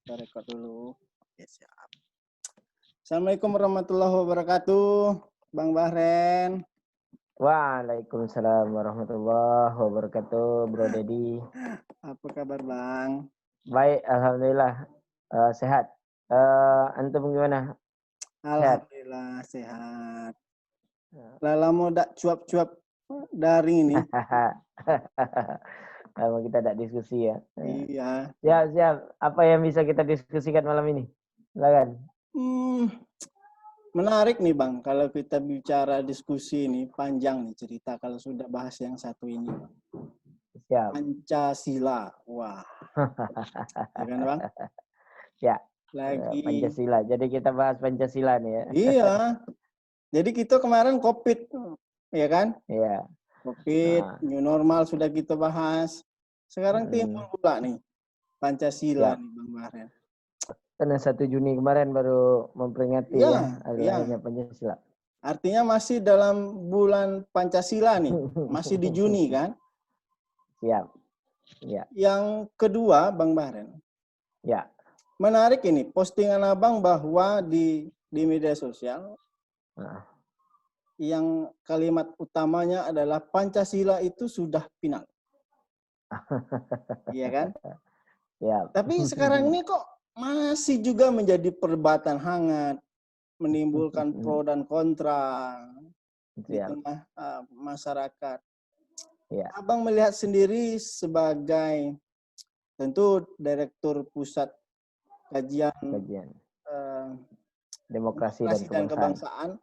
Kita record dulu. Oke, siap. Assalamualaikum warahmatullahi wabarakatuh, Bang Bahren. Waalaikumsalam warahmatullahi wabarakatuh, Bro Dedi. Apa kabar, Bang? Baik, alhamdulillah sehat. Antum gimana? Sehat? Alhamdulillah sehat. Lala mau dak cuap-cuap daring ini. Kalau kita tidak diskusi ya. Iya. Siap. Apa yang bisa kita diskusikan malam ini? Silakan. Menarik nih, Bang. Kalau kita bicara diskusi ini panjang nih cerita kalau sudah bahas yang satu ini. Siap. Pancasila. Wah. Ya kan, Bang? Ya. Lagi Pancasila. Jadi kita bahas Pancasila nih ya. Iya. Jadi kita kemarin COVID, ya kan? Iya. COVID, new normal sudah kita bahas. Sekarang timbul pula nih Pancasila nih, Bang Bahren. Karena 1 Juni kemarin baru memperingati lahirnya Pancasila. Artinya masih dalam bulan Pancasila nih, masih di Juni kan? Siap. Ya. Yang kedua, Bang Bahren. Ya. Menarik ini postingan Abang bahwa di media sosial yang kalimat utamanya adalah Pancasila itu sudah final. Iya kan? Ya. Tapi sekarang ini kok masih juga menjadi perdebatan hangat, menimbulkan pro dan kontra di tengah masyarakat. Ya. Abang melihat sendiri sebagai tentu Direktur Pusat Kajian Demokrasi dan Kebangsaan,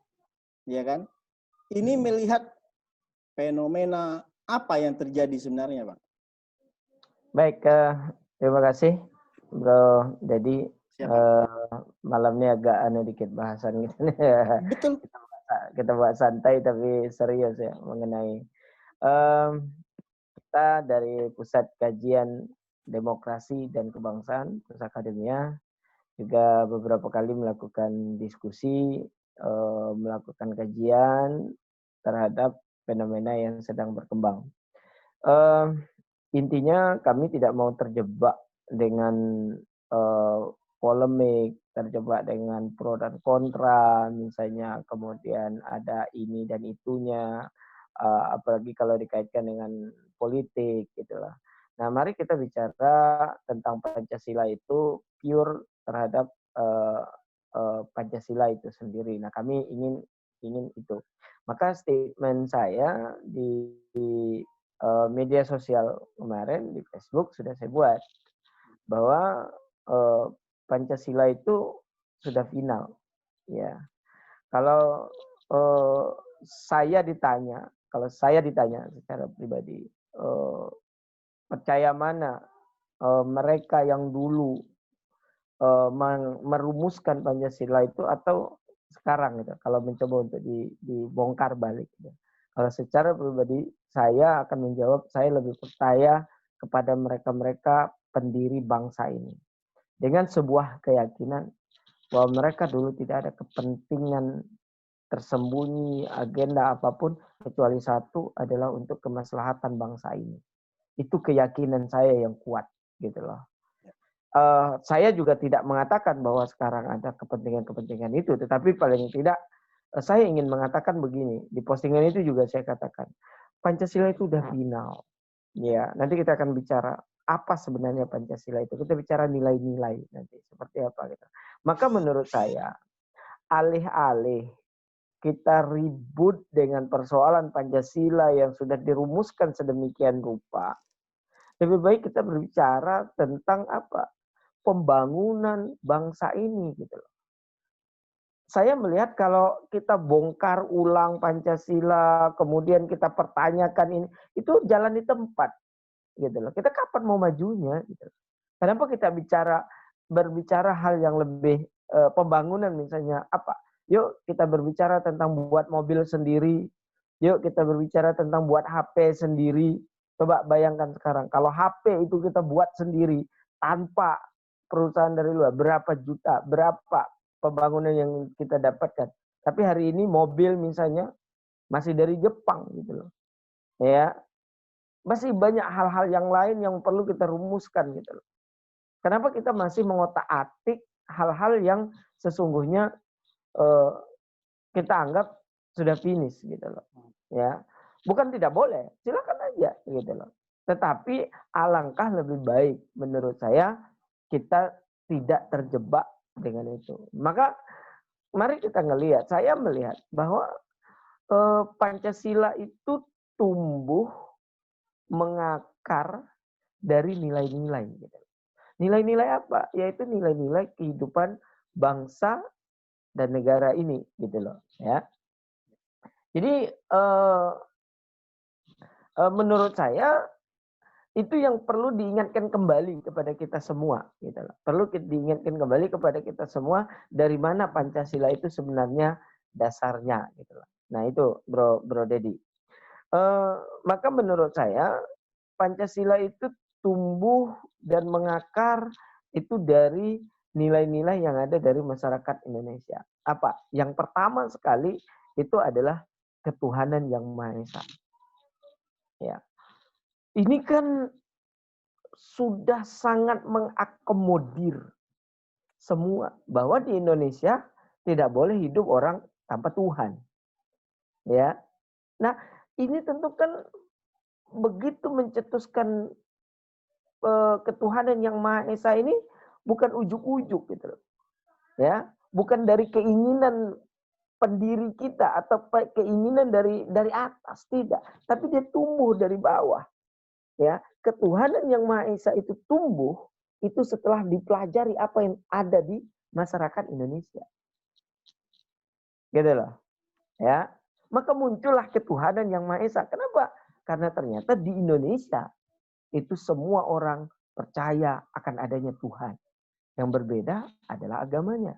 ya kan? Ini melihat fenomena apa yang terjadi sebenarnya, Bang? Baik, terima kasih, Bro Dedi. Malam ini agak dikit bahasan gitu. Betul. Kita bahas santai tapi serius ya mengenai kita dari Pusat Kajian Demokrasi dan Kebangsaan, Pusat Akademia, juga beberapa kali melakukan diskusi, melakukan kajian terhadap fenomena yang sedang berkembang. Intinya kami tidak mau terjebak dengan polemik, terjebak dengan pro dan kontra, misalnya kemudian ada ini dan itunya, apalagi kalau dikaitkan dengan politik gitulah. Nah, mari kita bicara tentang Pancasila itu pure terhadap Pancasila itu sendiri. Nah, kami ingin itu. Maka statement saya di media sosial kemarin di Facebook sudah saya buat bahwa Pancasila itu sudah final. Ya, kalau saya ditanya secara pribadi, percaya mana mereka yang dulu merumuskan Pancasila itu atau sekarang gitu, kalau mencoba untuk dibongkar balik gitu. Kalau secara pribadi saya akan menjawab, saya lebih percaya kepada mereka-mereka pendiri bangsa ini dengan sebuah keyakinan bahwa mereka dulu tidak ada kepentingan tersembunyi, agenda apapun kecuali satu adalah untuk kemaslahatan bangsa ini. Itu keyakinan saya yang kuat gitu loh. Saya juga tidak mengatakan bahwa sekarang ada kepentingan-kepentingan itu, tetapi paling tidak saya ingin mengatakan begini, di postingan itu juga saya katakan, Pancasila itu udah final. Ya, nanti kita akan bicara apa sebenarnya Pancasila itu. Kita bicara nilai-nilai nanti seperti apa gitu. Maka menurut saya, alih-alih kita ribut dengan persoalan Pancasila yang sudah dirumuskan sedemikian rupa, lebih baik kita berbicara tentang apa? Pembangunan bangsa ini gitu loh. Saya melihat kalau kita bongkar ulang Pancasila, kemudian kita pertanyakan ini, itu jalan di tempat gitu loh. Kita kapan mau majunya gitu. Kenapa kita berbicara hal yang lebih pembangunan misalnya apa? Yuk kita berbicara tentang buat mobil sendiri. Yuk kita berbicara tentang buat HP sendiri. Coba bayangkan sekarang kalau HP itu kita buat sendiri tanpa perusahaan dari luar, berapa juta, berapa pembangunan yang kita dapatkan. Tapi hari ini mobil misalnya masih dari Jepang gitu loh. Ya. Masih banyak hal-hal yang lain yang perlu kita rumuskan gitu loh. Kenapa kita masih mengotak-atik hal-hal yang sesungguhnya eh, kita anggap sudah finish gitu loh. Ya, bukan tidak boleh, silakan aja gitu loh. Tetapi alangkah lebih baik menurut saya kita tidak terjebak dengan itu. Maka mari kita saya melihat bahwa Pancasila itu tumbuh mengakar dari nilai-nilai. Gitu. Nilai-nilai apa? Yaitu nilai-nilai kehidupan bangsa dan negara ini, gitu loh. Ya. Jadi menurut saya itu yang perlu diingatkan kembali kepada kita semua, gitu loh. Perlu diingatkan kembali kepada kita semua dari mana Pancasila itu sebenarnya dasarnya, gitu loh. Nah itu, Bro Dedi. Maka menurut saya Pancasila itu tumbuh dan mengakar itu dari nilai-nilai yang ada dari masyarakat Indonesia. Apa? Yang pertama sekali itu adalah ketuhanan yang Maha Esa. Ya. Ini kan sudah sangat mengakomodir semua bahwa di Indonesia tidak boleh hidup orang tanpa Tuhan. Ya. Nah, ini tentu kan begitu mencetuskan ketuhanan yang Maha Esa ini bukan ujuk-ujuk gitu loh. Ya, bukan dari keinginan pendiri kita atau keinginan dari atas, tidak, tapi dia tumbuh dari bawah. Ya, ketuhanan yang Maha Esa itu tumbuh itu setelah dipelajari apa yang ada di masyarakat Indonesia. Gitu loh. Ya. Maka muncullah ketuhanan yang Maha Esa. Kenapa? Karena ternyata di Indonesia itu semua orang percaya akan adanya Tuhan. Yang berbeda adalah agamanya.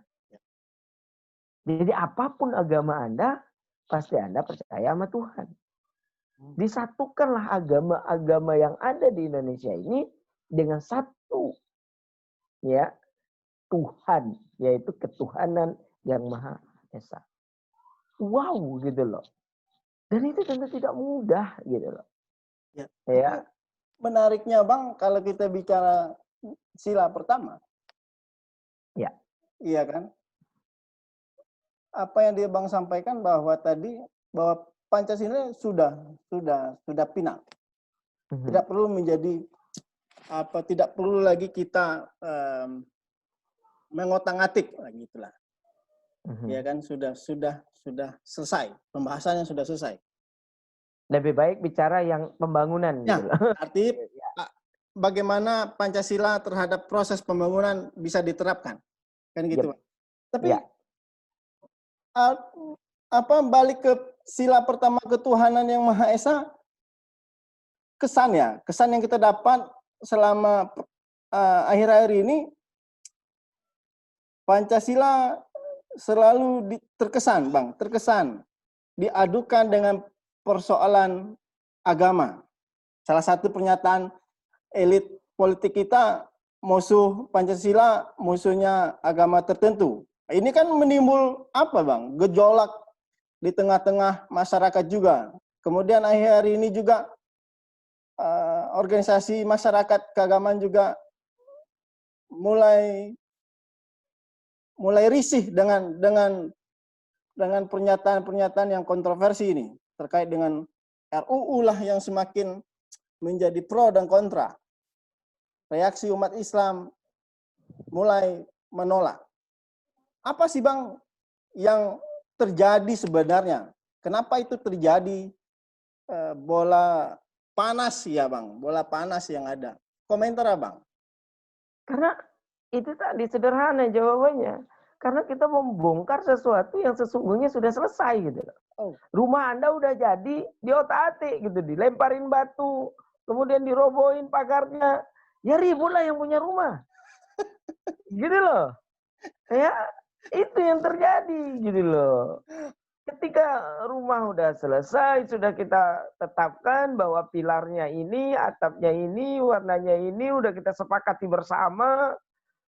Jadi apapun agama Anda, pasti Anda percaya sama Tuhan. Disatukanlah agama-agama yang ada di Indonesia ini dengan satu, ya, Tuhan, yaitu ketuhanan yang Maha Esa. Wow, gitu loh. Dan itu tentu tidak mudah, gitu loh. Ya. Menariknya Bang, kalau kita bicara sila pertama. Ya. Iya kan? Apa yang dia Bang sampaikan bahwa tadi bahwa Pancasila sudah final. Tidak perlu menjadi tidak perlu lagi kita mengotak-atik gitulah. Ya kan sudah selesai, pembahasannya sudah selesai. Lebih baik bicara yang pembangunan ya, gitu. Artinya bagaimana Pancasila terhadap proses pembangunan bisa diterapkan. Kan gitu. Yep. Tapi balik ke sila pertama ketuhanan yang Maha Esa, kesan yang kita dapat selama akhir-akhir ini, Pancasila selalu terkesan diadukan dengan persoalan agama. Salah satu pernyataan elit politik kita, musuh Pancasila, musuhnya agama tertentu. Ini kan menimbul gejolak di tengah-tengah masyarakat juga. Kemudian akhir ini juga organisasi masyarakat keagamaan juga mulai risih dengan pernyataan-pernyataan yang kontroversi ini terkait dengan RUU lah yang semakin menjadi pro dan kontra. Reaksi umat Islam mulai menolak. Apa sih Bang yang terjadi sebenarnya? Kenapa itu terjadi bola panas ya Bang? Bola panas yang ada. Komentar Abang. Karena itu tadi sederhana jawabannya. Karena kita membongkar sesuatu yang sesungguhnya sudah selesai gitu loh. Rumah Anda udah jadi, diotak-atik gitu, dilemparin batu, kemudian dirobohin pagarnya. Ya ributlah yang punya rumah. Gitu loh. Ya, itu yang terjadi gitu loh. Ketika rumah udah selesai, sudah kita tetapkan bahwa pilarnya ini, atapnya ini, warnanya ini, udah kita sepakati bersama,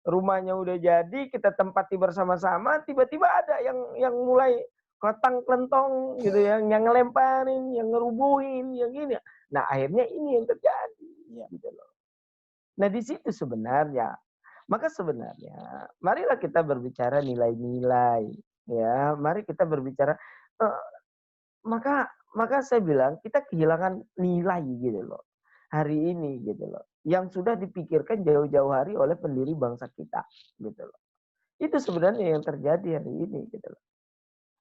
rumahnya udah jadi, kita tempati bersama-sama, tiba-tiba ada yang mulai kelentang-kelentong gitu, yang ngelemparin, yang ngerubuhin, yang gini. Nah akhirnya ini yang terjadi. Gitu loh. Nah di situ sebenarnya Maka sebenarnya marilah kita berbicara nilai-nilai, ya. Mari kita berbicara eh, maka maka saya bilang kita kehilangan nilai gitu loh. Hari ini gitu loh. Yang sudah dipikirkan jauh-jauh hari oleh pendiri bangsa kita gitu loh. Itu sebenarnya yang terjadi hari ini gitu loh.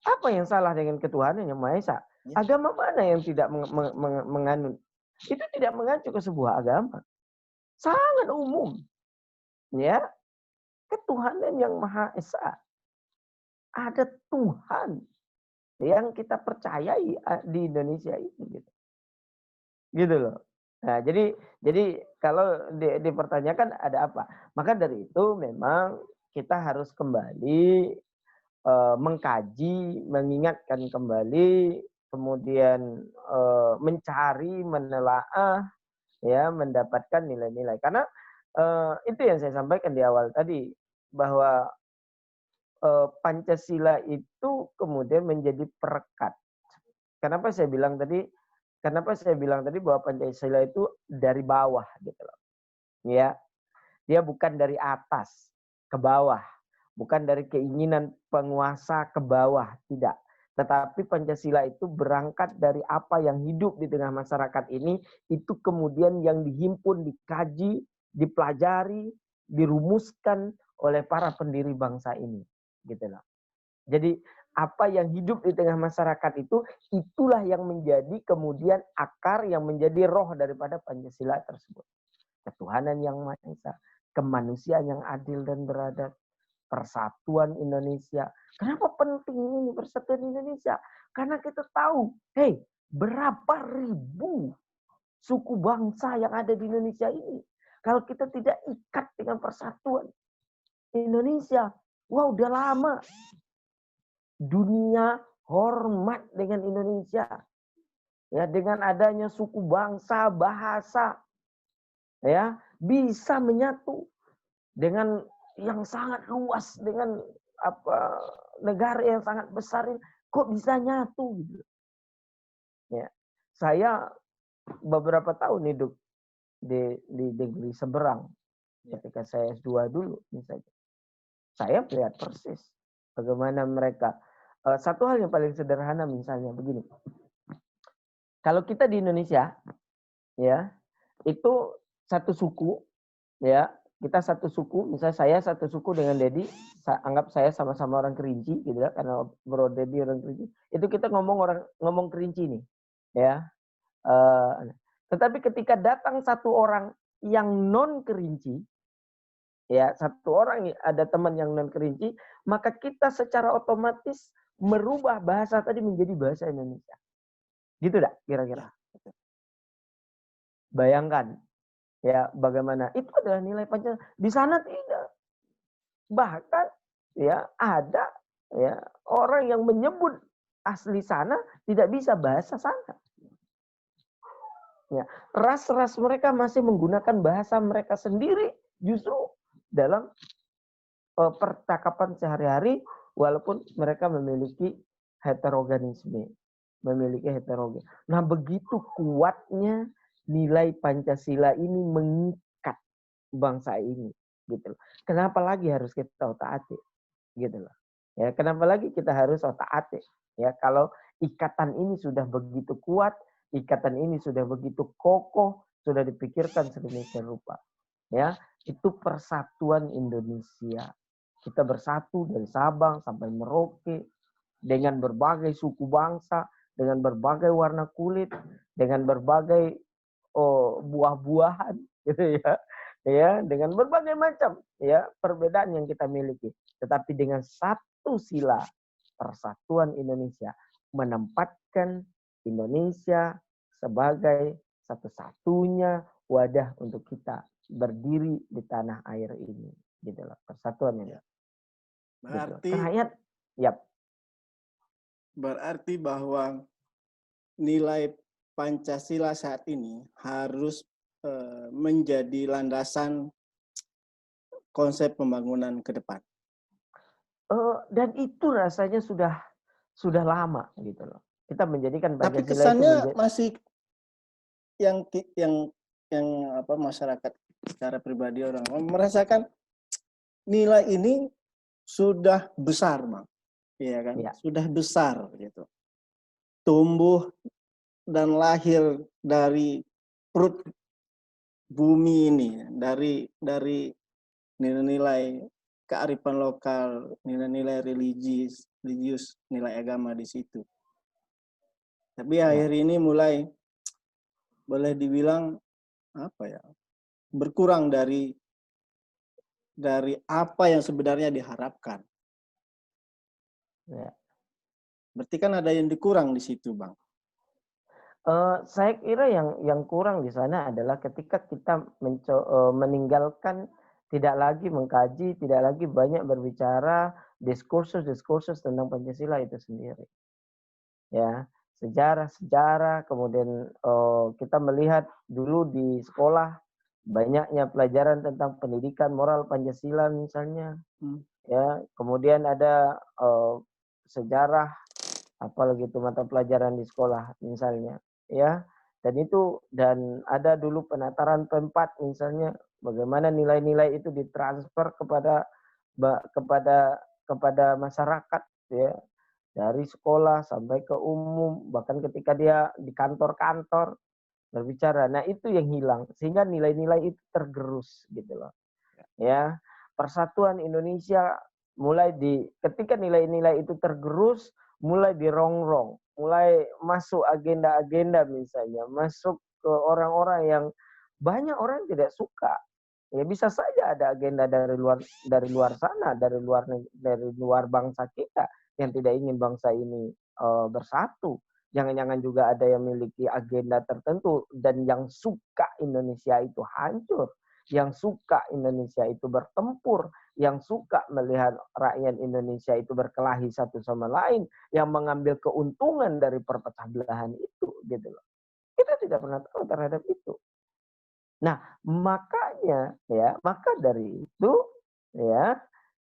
Apa yang salah dengan ketuhanan yang Maha Esa? Ya. Agama mana yang tidak menganut? Itu tidak mengacu ke sebuah agama. Sangat umum. Ya, ketuhanan yang Maha Esa. Ada Tuhan yang kita percayai di Indonesia ini gitu. Gitu loh. Nah, jadi kalau dipertanyakan ada apa? Maka dari itu memang kita harus kembali mengkaji, mengingatkan kembali, kemudian mencari, menelaah, ya, mendapatkan nilai-nilai. Karena itu yang saya sampaikan di awal tadi, bahwa Pancasila itu kemudian menjadi perekat. Kenapa saya bilang tadi? Kenapa saya bilang tadi bahwa Pancasila itu dari bawah gitu loh. Ya, dia bukan dari atas ke bawah, bukan dari keinginan penguasa ke bawah, tidak. Tetapi Pancasila itu berangkat dari apa yang hidup di tengah masyarakat ini, itu kemudian yang dihimpun, dikaji, dipelajari, dirumuskan oleh para pendiri bangsa ini, gitu loh. Jadi apa yang hidup di tengah masyarakat itu, itulah yang menjadi kemudian akar, yang menjadi roh daripada Pancasila tersebut. Ketuhanan yang Maha Esa, kemanusiaan yang adil dan beradab, persatuan Indonesia. Kenapa penting ini persatuan Indonesia? Karena kita tahu, berapa ribu suku bangsa yang ada di Indonesia ini. Kalau kita tidak ikat dengan persatuan Indonesia, wah udah lama dunia hormat dengan Indonesia. Ya, dengan adanya suku bangsa, bahasa, ya, bisa menyatu dengan yang sangat luas, dengan negara yang sangat besar ini, kok bisa nyatu gitu. Ya. Saya beberapa tahun hidup di negeri seberang ketika saya S2 dulu misalnya. Saya melihat persis bagaimana mereka. Satu hal yang paling sederhana misalnya begini. Kalau kita di Indonesia, ya, itu satu suku, ya, kita satu suku, misalnya saya satu suku dengan Dedi, anggap saya sama-sama orang Kerinci, gitu ya, karena Bro Dedi orang Kerinci, itu kita ngomong Kerinci nih, ya. Tetapi ketika datang satu orang yang non Kerinci, ya, satu orang ada teman yang non Kerinci, maka kita secara otomatis merubah bahasa tadi menjadi bahasa Indonesia. Gitu dah kira-kira. Bayangkan ya bagaimana itu adalah nilai Pancasila. Di sana tidak. Bahkan ya ada ya orang yang menyebut asli sana tidak bisa bahasa sana. Ya, ras-ras mereka masih menggunakan bahasa mereka sendiri justru dalam percakapan sehari-hari, walaupun mereka memiliki heterogenisme, memiliki heterogen. Nah, begitu kuatnya nilai Pancasila ini mengikat bangsa ini, gitu loh. Kenapa lagi harus kita otak-atik, gitu loh. Ya, kenapa lagi kita harus otak-atik? Ya, kalau ikatan ini sudah begitu kuat, ikatan ini sudah begitu kokoh, sudah dipikirkan sedemikian rupa. Ya, itu persatuan Indonesia. Kita bersatu dari Sabang sampai Merauke dengan berbagai suku bangsa, dengan berbagai warna kulit, dengan berbagai buah-buahan, gitu ya, ya, dengan berbagai macam ya perbedaan yang kita miliki. Tetapi dengan satu sila persatuan Indonesia, menempatkan Indonesia sebagai satu-satunya wadah untuk kita berdiri di tanah air ini, gitu loh, persatuan ini. Berarti, gitu. Rakyat, yap. Berarti bahwa nilai Pancasila saat ini harus menjadi landasan konsep pembangunan ke depan. Dan itu rasanya sudah lama gitu loh. Kita menjadikan Pancasila. Tapi kesannya itu masih yang masyarakat secara pribadi orang merasakan nilai ini sudah besar, Bang. Iya kan? Ya. Sudah besar gitu. Tumbuh dan lahir dari perut bumi ini, dari nilai-nilai kearifan lokal, nilai-nilai religius, nilai agama di situ. Tapi akhir ini mulai boleh dibilang apa ya? Berkurang dari apa yang sebenarnya diharapkan. Ya. Berarti kan ada yang dikurang di situ, Bang. Saya kira yang kurang di sana adalah ketika kita meninggalkan, tidak lagi mengkaji, tidak lagi banyak berbicara diskursus tentang Pancasila itu sendiri. Ya, sejarah, kemudian kita melihat dulu di sekolah banyaknya pelajaran tentang pendidikan moral Pancasila misalnya. Ya, kemudian ada sejarah, apalagi itu mata pelajaran di sekolah misalnya, ya. Dan ada dulu penataran P4 misalnya, bagaimana nilai-nilai itu ditransfer kepada masyarakat, ya, dari sekolah sampai ke umum, bahkan ketika dia di kantor-kantor berbicara. Nah, itu yang hilang sehingga nilai-nilai itu tergerus gitu loh. Ya, persatuan Indonesia ketika nilai-nilai itu tergerus, mulai dirongrong, mulai masuk agenda-agenda misalnya, masuk ke orang-orang yang banyak orang tidak suka. Ya bisa saja ada agenda dari luar sana, dari luar bangsa kita yang tidak ingin bangsa ini bersatu. Jangan-jangan juga ada yang memiliki agenda tertentu dan yang suka Indonesia itu hancur, yang suka Indonesia itu bertempur, yang suka melihat rakyat Indonesia itu berkelahi satu sama lain, yang mengambil keuntungan dari perpecah belahan itu, gitu loh. Kita tidak pernah tahu terhadap itu. Nah, maka dari itu, ya,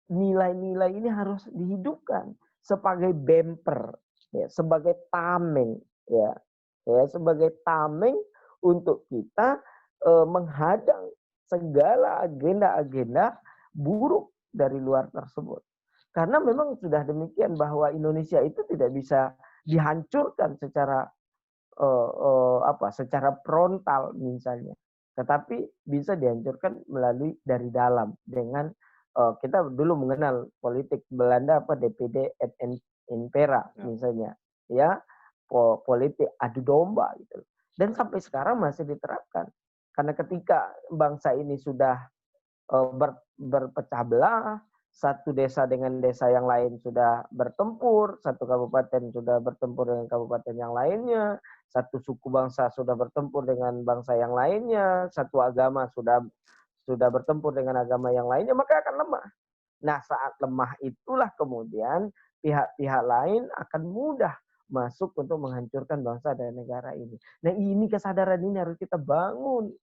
nilai-nilai ini harus dihidupkan sebagai bumper, ya, sebagai tameng, ya, sebagai tameng untuk kita menghadang segala agenda-agenda buruk dari luar tersebut. Karena memang sudah demikian bahwa Indonesia itu tidak bisa dihancurkan secara secara frontal misalnya, tetapi bisa dihancurkan melalui dari dalam dengan kita dulu mengenal politik Belanda DPD et impera misalnya, ya, politik adu domba gitu. Dan sampai sekarang masih diterapkan. Karena ketika bangsa ini sudah berpecah belah, satu desa dengan desa yang lain sudah bertempur, satu kabupaten sudah bertempur dengan kabupaten yang lainnya, satu suku bangsa sudah bertempur dengan bangsa yang lainnya, satu agama sudah bertempur dengan agama yang lainnya, maka akan lemah. Nah, saat lemah itulah kemudian pihak-pihak lain akan mudah masuk untuk menghancurkan bangsa dan negara ini. Nah, ini kesadaran ini harus kita bangun.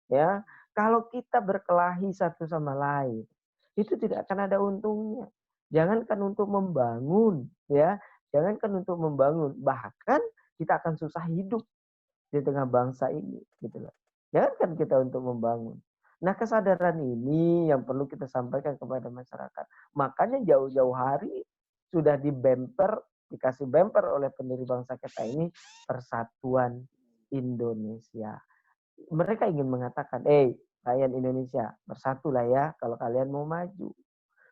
Ya, kalau kita berkelahi satu sama lain, itu tidak akan ada untungnya. Jangankan untuk membangun, ya, jangankan untuk membangun, bahkan kita akan susah hidup di tengah bangsa ini, gitu loh. Jangankan kita untuk membangun. Nah, kesadaran ini yang perlu kita sampaikan kepada masyarakat. Makanya jauh-jauh hari sudah dikasih bumper oleh pendiri bangsa kita ini, Persatuan Indonesia. Mereka ingin mengatakan, rakyat Indonesia, bersatulah ya kalau kalian mau maju.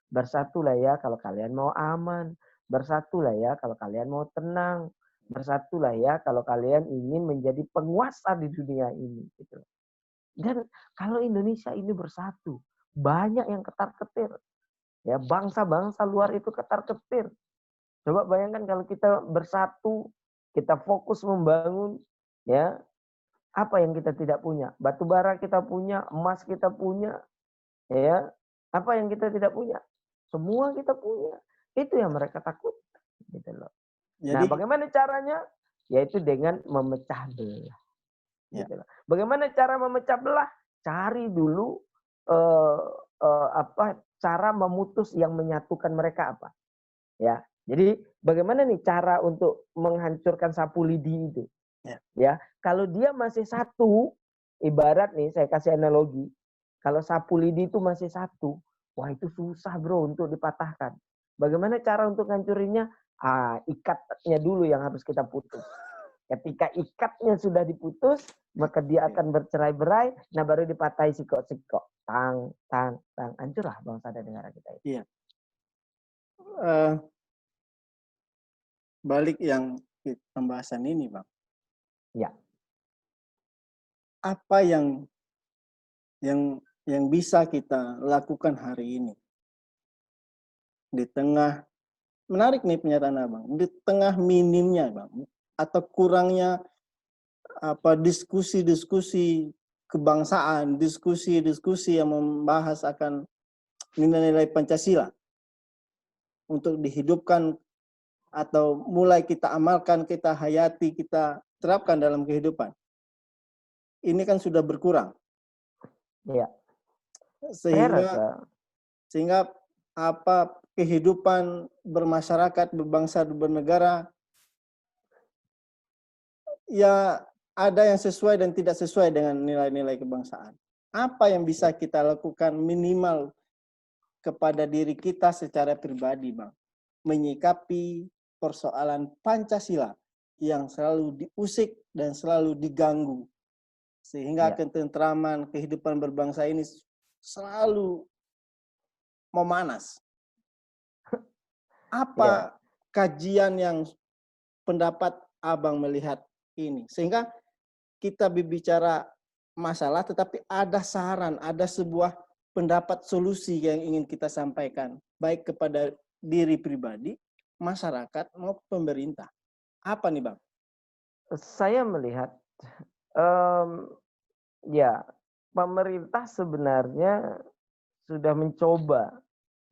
Bersatulah ya kalau kalian mau aman. Bersatulah ya kalau kalian mau tenang. Bersatulah ya kalau kalian ingin menjadi penguasa di dunia ini. Gitu. Dan kalau Indonesia ini bersatu, banyak yang ketar-ketir. Ya, bangsa-bangsa luar itu ketar-ketir. Coba bayangkan kalau kita bersatu, kita fokus membangun, ya, apa yang kita tidak punya? Batu bara kita punya, emas kita punya, ya. Apa yang kita tidak punya? Semua kita punya. Itu yang mereka takut, gitu loh. Nah, bagaimana caranya? Yaitu dengan memecah belah. Gitu loh. Bagaimana cara memecah belah? Cari dulu cara memutus yang menyatukan mereka apa? Ya. Jadi bagaimana nih cara untuk menghancurkan sapu lidi itu? Ya, kalau dia masih satu, ibarat nih saya kasih analogi, kalau sapu lidi itu masih satu, Wah itu susah bro untuk dipatahkan. Bagaimana cara untuk ngancurinnya? Ikatnya dulu yang harus kita putus. Ketika ikatnya sudah diputus, maka dia akan bercerai-berai, nah baru dipatahi sikok-sikok. Tang, tang, tang. Hancurlah bangsa dan negara kita itu. Iya. Balik yang pembahasan ini, Bang. Ya. Apa yang bisa kita lakukan hari ini di tengah, menarik nih pernyataan Abang, di tengah minimnya, Bang, atau kurangnya diskusi-diskusi kebangsaan, diskusi-diskusi yang membahas akan nilai-nilai Pancasila untuk dihidupkan atau mulai kita amalkan, kita hayati, kita terapkan dalam kehidupan. Ini kan sudah berkurang. Iya. Sehingga kehidupan bermasyarakat, berbangsa, bernegara ya ada yang sesuai dan tidak sesuai dengan nilai-nilai kebangsaan. Apa yang bisa kita lakukan minimal kepada diri kita secara pribadi, Bang, menyikapi persoalan Pancasila yang selalu diusik dan selalu diganggu, sehingga ketentraman kehidupan berbangsa ini selalu memanas. Apa kajian yang pendapat Abang melihat ini, sehingga kita berbicara masalah tetapi ada saran, ada sebuah pendapat solusi yang ingin kita sampaikan, baik kepada diri pribadi, masyarakat, maupun pemerintah. Apa nih, Bang? Saya melihat pemerintah sebenarnya sudah mencoba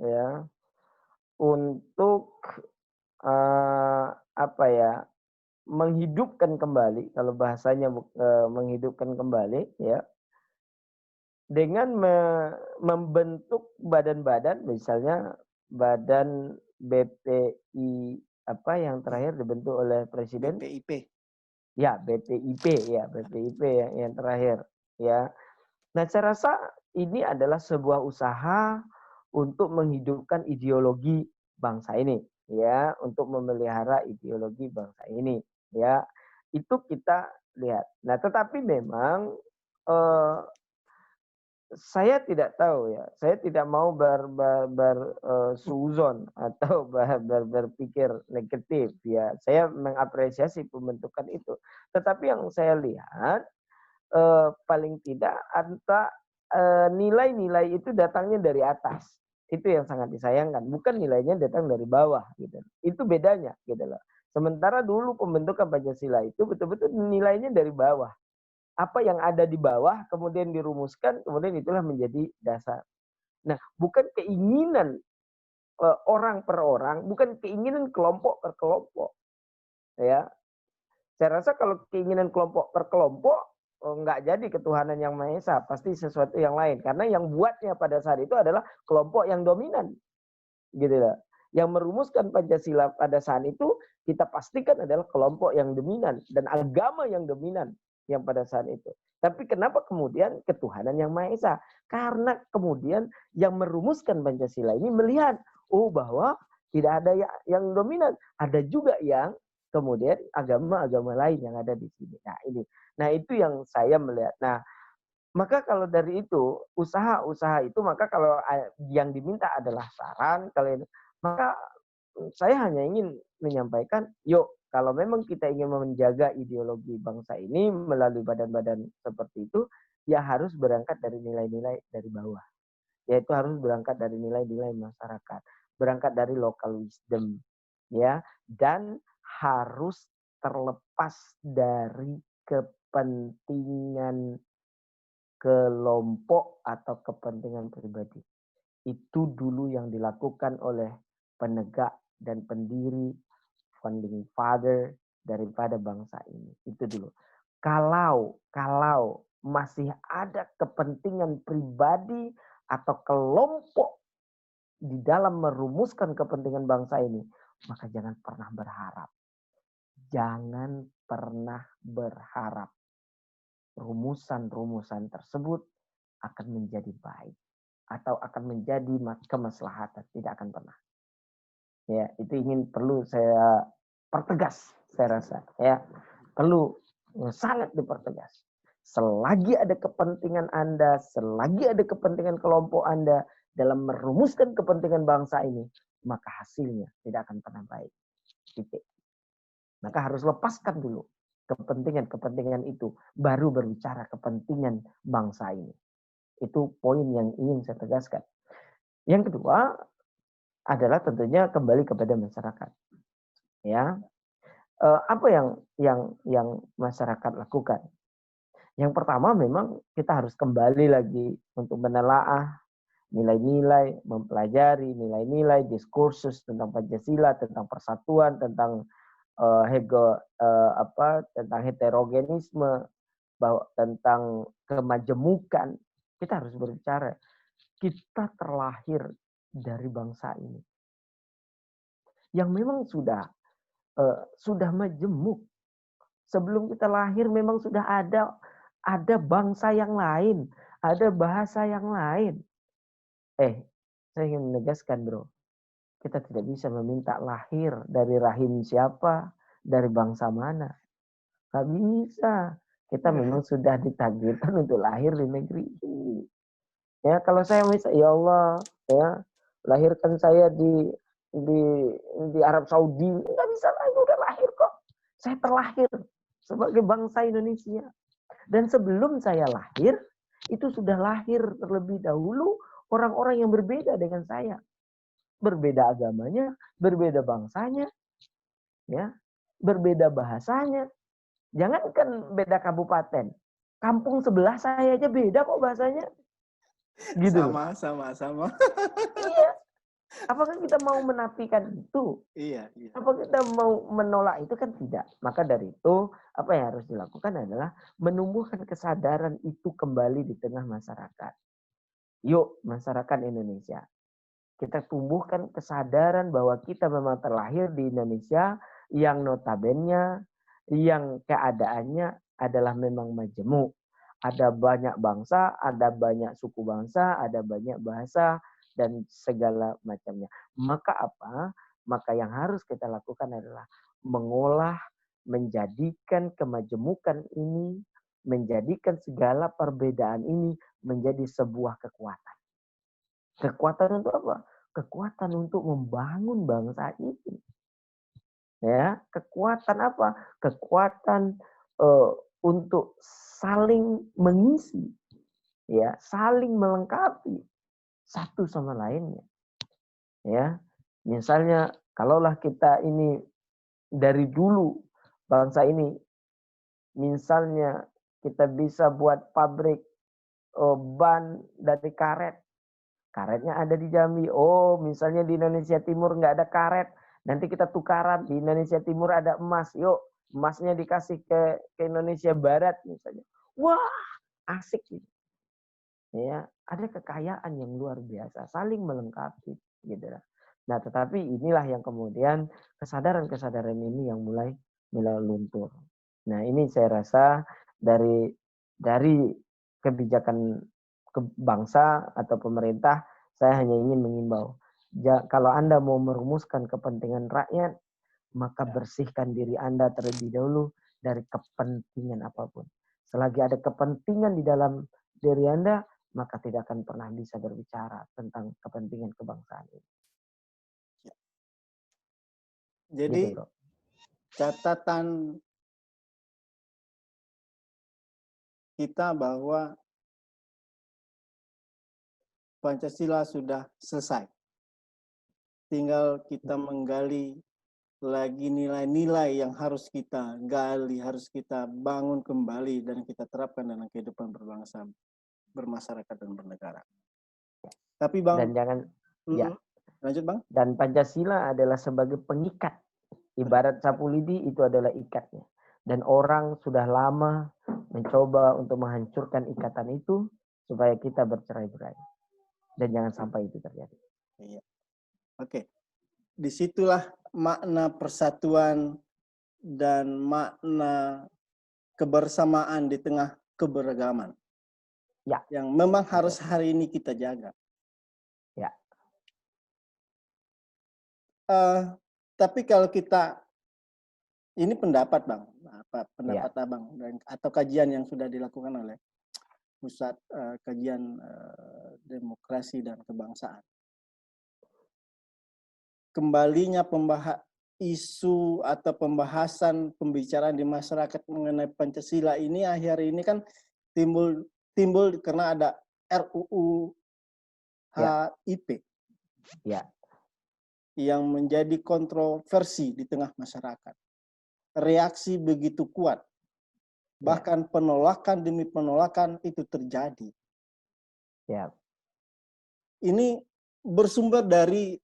ya untuk menghidupkan kembali, kalau bahasanya menghidupkan kembali ya, dengan membentuk badan-badan, misalnya badan BPI yang terakhir dibentuk oleh Presiden. BPIP. Ya, BPIP yang terakhir ya. Nah, saya rasa ini adalah sebuah usaha untuk menghidupkan ideologi bangsa ini ya, untuk memelihara ideologi bangsa ini ya. Itu kita lihat. Nah, tetapi memang saya tidak tahu ya. Saya tidak mau bersuzon atau berpikir negatif ya. Saya mengapresiasi pembentukan itu. Tetapi yang saya lihat paling tidak nilai-nilai itu datangnya dari atas. Itu yang sangat disayangkan. Bukan nilainya datang dari bawah gitu. Itu bedanya gitu loh. Sementara dulu pembentukan Pancasila itu betul-betul nilainya dari bawah. Apa yang ada di bawah kemudian dirumuskan, kemudian itulah menjadi dasar. Nah, bukan keinginan orang per orang, bukan keinginan kelompok per kelompok. Ya, saya rasa kalau keinginan kelompok per kelompok nggak jadi ketuhanan yang Maha Esa, pasti sesuatu yang lain. Karena yang buatnya pada saat itu adalah kelompok yang dominan, gitu loh. Yang merumuskan Pancasila pada saat itu kita pastikan adalah kelompok yang dominan dan agama yang dominan yang pada saat itu. Tapi kenapa kemudian ketuhanan yang Maha Esa? Karena kemudian yang merumuskan Pancasila ini melihat, bahwa tidak ada yang dominan, ada juga yang kemudian agama-agama lain yang ada di sini. Nah ini, nah itu yang saya melihat. Nah maka kalau dari itu usaha-usaha itu, maka kalau yang diminta adalah saran, maka saya hanya ingin menyampaikan, yuk kalau memang kita ingin menjaga ideologi bangsa ini melalui badan-badan seperti itu, ya harus berangkat dari nilai-nilai dari bawah. Yaitu harus berangkat dari nilai-nilai masyarakat, berangkat dari local wisdom, ya, dan harus terlepas dari kepentingan kelompok atau kepentingan pribadi. Itu dulu yang dilakukan oleh penegak dan pendiri, founding father daripada bangsa ini. Itu dulu. Kalau masih ada kepentingan pribadi atau kelompok di dalam merumuskan kepentingan bangsa ini, maka jangan pernah berharap. Jangan pernah berharap rumusan-rumusan tersebut akan menjadi baik. atau akan menjadi kemaslahatan, tidak akan pernah. Ya, itu perlu saya pertegas, saya rasa. Ya, perlu sangat dipertegas. Selagi ada kepentingan Anda, selagi ada kepentingan kelompok Anda dalam merumuskan kepentingan bangsa ini, maka hasilnya tidak akan pernah baik. Titik. Maka harus lepaskan dulu kepentingan-kepentingan itu, baru berbicara kepentingan bangsa ini. Itu poin yang ingin saya tegaskan. Yang kedua adalah tentunya kembali kepada masyarakat. Ya, apa yang masyarakat lakukan? Yang pertama memang kita harus kembali lagi untuk menelaah nilai-nilai, mempelajari nilai-nilai, diskursus tentang Pancasila, tentang persatuan, tentang tentang heterogenisme, tentang kemajemukan. Kita harus berbicara. Kita terlahir dari bangsa ini yang memang sudah majemuk. Sebelum kita lahir memang sudah ada bangsa yang lain, ada bahasa yang lain. Saya ingin menegaskan, bro, kita tidak bisa meminta lahir dari rahim siapa, dari bangsa mana. Gak bisa. Kita memang sudah ditakdirkan untuk lahir di negeri ini. Ya, kalau saya misalnya, ya Allah, ya, lahirkan saya di Arab Saudi, nggak bisa lagi, udah lahir kok. Saya terlahir sebagai bangsa Indonesia. Dan sebelum saya lahir, itu sudah lahir terlebih dahulu orang-orang yang berbeda dengan saya. Berbeda agamanya, berbeda bangsanya, ya, berbeda bahasanya. Jangankan beda kabupaten, kampung sebelah saya aja beda kok bahasanya. Gitu loh. Sama. Iya. Apakah kita mau menafikan itu? Iya. Apa kita mau menolak itu? Kan tidak. Maka dari itu, apa yang harus dilakukan adalah menumbuhkan kesadaran itu kembali di tengah masyarakat. Yuk, masyarakat Indonesia. Kita tumbuhkan kesadaran bahwa kita memang terlahir di Indonesia yang notabene, yang keadaannya adalah memang majemuk. Ada banyak bangsa, ada banyak suku bangsa, ada banyak bahasa, dan segala macamnya. Maka apa? Maka yang harus kita lakukan adalah mengolah, menjadikan kemajemukan ini, menjadikan segala perbedaan ini menjadi sebuah kekuatan. Kekuatan untuk apa? Kekuatan untuk membangun bangsa ini. Ya, kekuatan apa? Kekuatan untuk saling mengisi, ya, saling melengkapi satu sama lainnya. Ya, misalnya kalaulah kita ini dari dulu bangsa ini, misalnya kita bisa buat pabrik ban dari karet. Karetnya ada di Jambi. Oh, misalnya di Indonesia Timur nggak ada karet. Nanti kita tukaran. Di Indonesia Timur ada emas. Yuk, emasnya dikasih ke Indonesia Barat misalnya. Wah, asik gitu. Ya, ada kekayaan yang luar biasa. Saling melengkapi. Gitu. Nah, tetapi inilah yang kemudian kesadaran-kesadaran ini yang mulai luntur. Nah, ini saya rasa dari kebijakan bangsa atau pemerintah, saya hanya ingin mengimbau. Kalau Anda mau merumuskan kepentingan rakyat, maka bersihkan diri Anda terlebih dahulu dari kepentingan apapun. Selagi ada kepentingan di dalam diri Anda, maka tidak akan pernah bisa berbicara tentang kepentingan kebangsaan ini. Jadi, gitu, bro. Catatan kita bahwa Pancasila sudah selesai. Tinggal kita menggali lagi nilai-nilai yang harus kita gali, harus kita bangun kembali dan kita terapkan dalam kehidupan berbangsa, bermasyarakat dan bernegara. Tapi Bang, dan jangan ya. Lanjut Bang. Dan Pancasila adalah sebagai pengikat. Ibarat sapu lidi itu adalah ikatnya. Dan orang sudah lama mencoba untuk menghancurkan ikatan itu supaya kita bercerai-berai. Dan jangan sampai itu terjadi. Iya. Oke. Disitulah makna persatuan dan makna kebersamaan di tengah keberagaman. Ya. Yang memang harus hari ini kita jaga. Tapi kalau kita, ini pendapat Bang, pendapat Ya, Abang atau kajian yang sudah dilakukan oleh Pusat Kajian Demokrasi dan Kebangsaan. Kembalinya isu atau pembahasan pembicaraan di masyarakat mengenai Pancasila ini akhir ini kan timbul karena ada RUU HIP ya, yang menjadi kontroversi di tengah masyarakat. Reaksi begitu kuat, bahkan penolakan demi penolakan itu terjadi. ya, Ini bersumber dari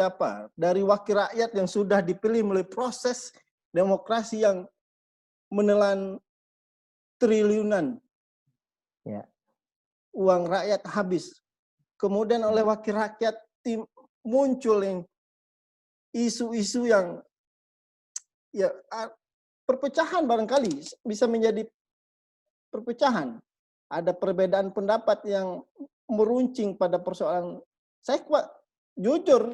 apa? Dari wakil rakyat yang sudah dipilih melalui proses demokrasi yang menelan triliunan ya, uang rakyat habis. Kemudian oleh wakil rakyat muncul yang isu-isu yang ya perpecahan barangkali bisa menjadi perpecahan. Ada perbedaan pendapat yang meruncing pada persoalan. Saya jujur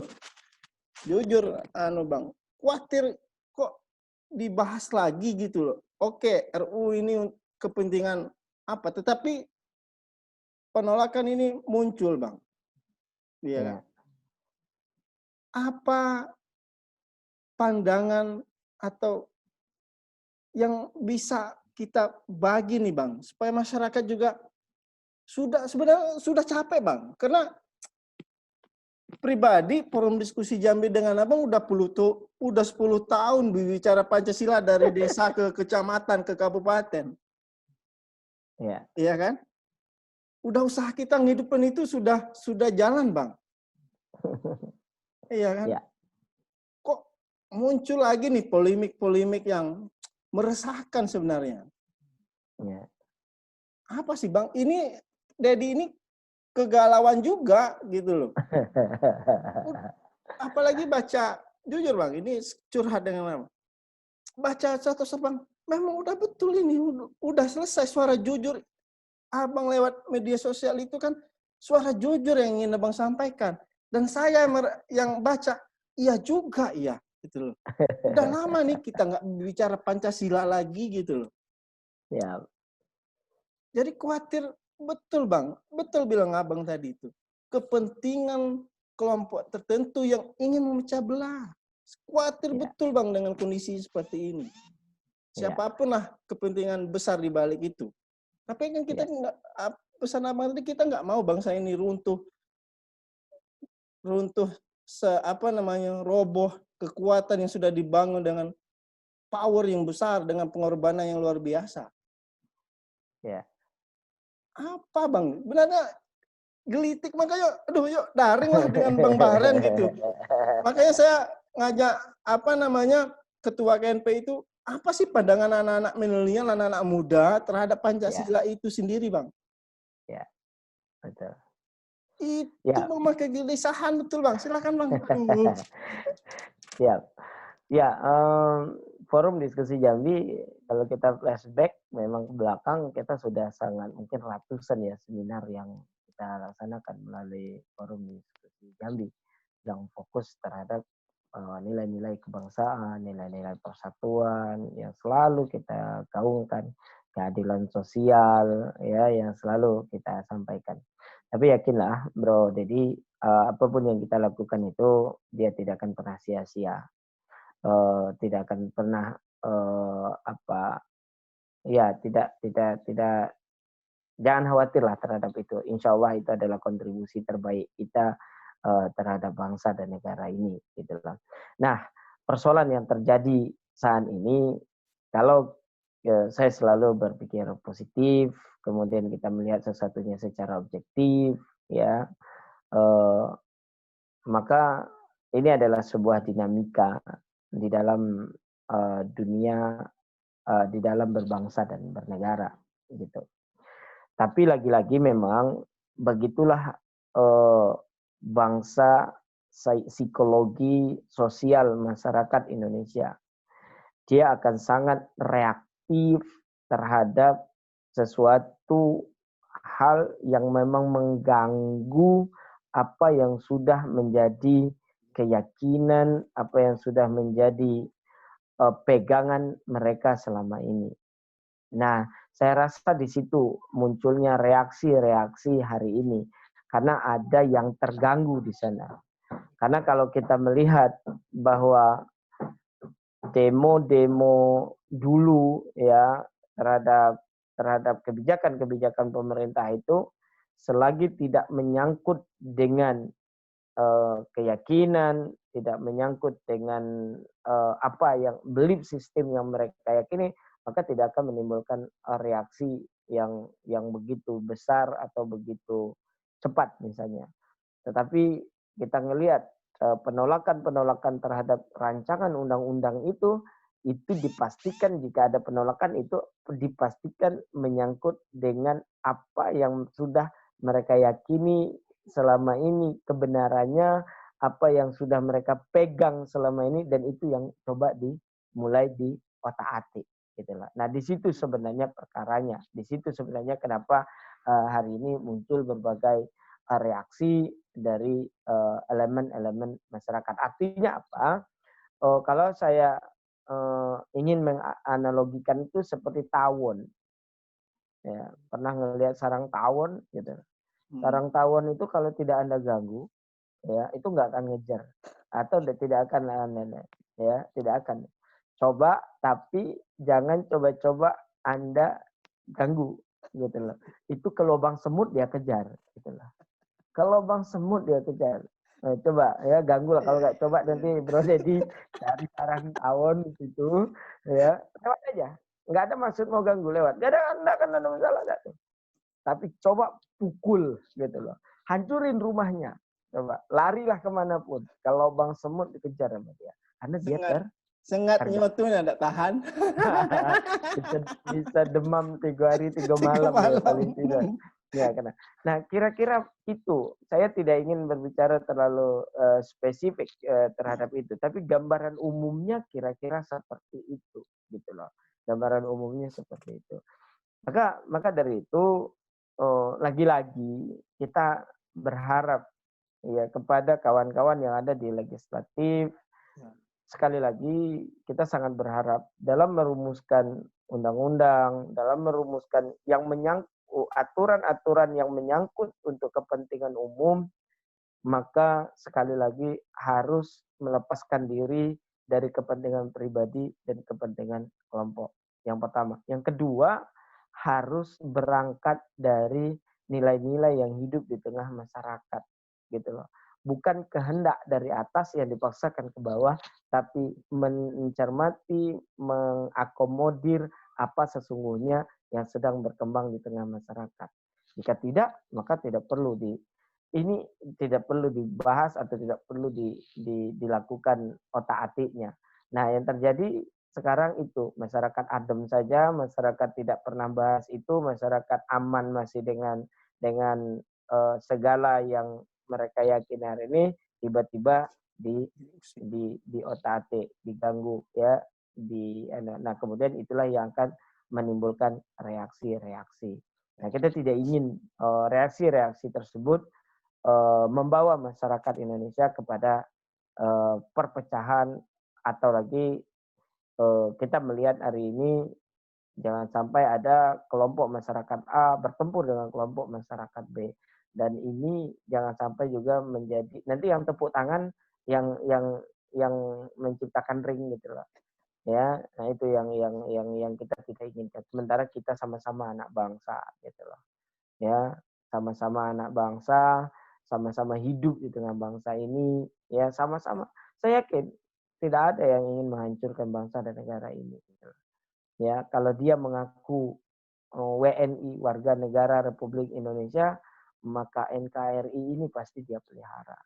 Bang, khawatir kok dibahas lagi gitu loh. Oke, RU ini kepentingan apa, tetapi penolakan ini muncul Bang. Iya kan? Apa pandangan atau yang bisa kita bagi nih Bang, supaya masyarakat juga sebenarnya sudah capek Bang, karena pribadi Forum Diskusi Jambi dengan Abang udah 10 tahun bicara Pancasila dari desa ke kecamatan ke kabupaten. ya, Iya kan? Udah usaha kita ngidupin itu sudah jalan Bang. Iya kan? ya, Kok muncul lagi nih polemik-polemik yang meresahkan sebenarnya. ya. Apa sih Bang? Ini Dedi ini kegalauan juga gitu loh. Apalagi baca, jujur Bang, ini curhat dengan Abang. Baca satu Bang, memang udah betul ini, udah selesai suara jujur. Abang lewat media sosial itu kan suara jujur yang ingin Abang sampaikan. Dan saya yang baca, iya juga iya gitu loh. Udah lama nih kita nggak bicara Pancasila lagi gitu loh. Ya, Jadi khawatir, betul Bang, betul bilang Abang tadi itu. Kepentingan kelompok tertentu yang ingin memecah belah. Khawatir ya, betul Bang dengan kondisi seperti ini. ya, Siapapun lah kepentingan besar di balik itu. Tapi kan kita ya, nggak, pesan Abang tadi, kita nggak mau bangsa ini runtuh roboh kekuatan yang sudah dibangun dengan power yang besar, dengan pengorbanan yang luar biasa. ya. Apa Bang? Benarnya gelitik, makanya aduh yuk daring lah dengan Bang Bahren gitu. Makanya saya ngajak ketua KNP itu, apa sih pandangan anak-anak milenial, anak-anak muda terhadap Ya, Pancasila itu sendiri Bang? ya, betul. Itu Ya, memakai kegelisahan betul Bang. Silakan Bang. Aduh. ya, ya. Forum Diskusi Jambi, kalau kita flashback, memang ke belakang kita sudah sangat mungkin ratusan ya seminar yang kita laksanakan melalui Forum Diskusi Jambi yang fokus terhadap nilai-nilai kebangsaan, nilai-nilai persatuan yang selalu kita gaungkan, keadilan sosial ya yang selalu kita sampaikan. Tapi yakinlah Bro, jadi apapun yang kita lakukan itu dia tidak akan pernah sia-sia, tidak akan pernah ya tidak jangan khawatirlah terhadap itu. Insya Allah itu adalah kontribusi terbaik kita terhadap bangsa dan negara ini, gitu loh. Nah, persoalan yang terjadi saat ini, kalau saya selalu berpikir positif, kemudian kita melihat sesuatunya secara objektif, ya, maka ini adalah sebuah dinamika di dalam dunia, di dalam berbangsa dan bernegara, gitu. Tapi lagi-lagi memang begitulah bangsa, psikologi sosial masyarakat Indonesia. Dia akan sangat reaktif terhadap sesuatu hal yang memang mengganggu apa yang sudah menjadi keyakinan, apa yang sudah menjadi pegangan mereka selama ini. Nah, saya rasa di situ munculnya reaksi-reaksi hari ini karena ada yang terganggu di sana. Karena kalau kita melihat bahwa demo-demo dulu ya terhadap kebijakan-kebijakan pemerintah itu selagi tidak menyangkut dengan keyakinan, tidak menyangkut dengan apa yang belief system yang mereka yakini, maka tidak akan menimbulkan reaksi yang begitu besar atau begitu cepat misalnya. Tetapi kita ngelihat penolakan-penolakan terhadap rancangan undang-undang itu dipastikan jika ada penolakan itu dipastikan menyangkut dengan apa yang sudah mereka yakini selama ini kebenarannya, apa yang sudah mereka pegang selama ini, dan itu yang coba dimulai di otak-atik gitulah. Nah, di situ sebenarnya perkaranya. Di situ sebenarnya kenapa hari ini muncul berbagai reaksi dari elemen-elemen masyarakat. Artinya apa? Kalau saya ingin menganalogikan itu seperti tawon. Ya, pernah ngelihat sarang tawon gitu. Sarang tawon itu kalau tidak Anda ganggu, ya itu nggak akan ngejar atau tidak akan ya tidak akan. Coba tapi jangan coba-coba Anda ganggu gitu loh. Itu ke lubang semut dia kejar gitu loh. Ke lubang semut dia kejar. Nah, coba ya ganggu lah, kalau nggak coba nanti Bro Dedi cari sarang tawon itu ya lewat aja. Nggak ada maksud mau ganggu, lewat. Nggak ada masalah. Tapi coba pukul gitu loh. Hancurin rumahnya. Coba larilah kemanapun. Kalau lubang semut dikejar sama dia. Karena dia sengat nyotunya tidak tahan. bisa demam 3 hari 3 malam ya paling tidak. Ya, karena. Nah, kira-kira itu saya tidak ingin berbicara terlalu spesifik terhadap itu, tapi gambaran umumnya kira-kira seperti itu gitu loh. Gambaran umumnya seperti itu. Maka dari itu lagi-lagi kita berharap ya kepada kawan-kawan yang ada di legislatif. Sekali lagi kita sangat berharap dalam merumuskan undang-undang, dalam merumuskan yang menyangkut aturan-aturan yang menyangkut untuk kepentingan umum, maka sekali lagi harus melepaskan diri dari kepentingan pribadi dan kepentingan kelompok. Yang pertama. Yang kedua, harus berangkat dari nilai-nilai yang hidup di tengah masyarakat. Gitu loh. Bukan kehendak dari atas yang dipaksakan ke bawah, tapi mencermati, mengakomodir apa sesungguhnya yang sedang berkembang di tengah masyarakat. Jika tidak, maka tidak perlu ini tidak perlu dibahas atau tidak perlu dilakukan otak-atiknya. Nah, yang terjadi sekarang itu masyarakat adem saja, masyarakat tidak pernah bahas itu, masyarakat aman masih dengan segala yang mereka yakini hari ini, tiba-tiba di otak-atik, diganggu ya, nah kemudian itulah yang akan menimbulkan reaksi-reaksi. Nah, kita tidak ingin reaksi-reaksi tersebut membawa masyarakat Indonesia kepada perpecahan, atau lagi kita melihat hari ini jangan sampai ada kelompok masyarakat A bertempur dengan kelompok masyarakat B, dan ini jangan sampai juga menjadi nanti yang tepuk tangan yang menciptakan ring gitu loh. Ya, nah itu yang kita tidak inginkan. Sementara kita sama-sama anak bangsa gitu loh. Ya, sama-sama anak bangsa, sama-sama hidup di tengah bangsa ini, ya sama-sama. Saya yakin tidak ada yang ingin menghancurkan bangsa dan negara ini. Ya, kalau dia mengaku WNI, warga negara Republik Indonesia, maka NKRI ini pasti dia pelihara.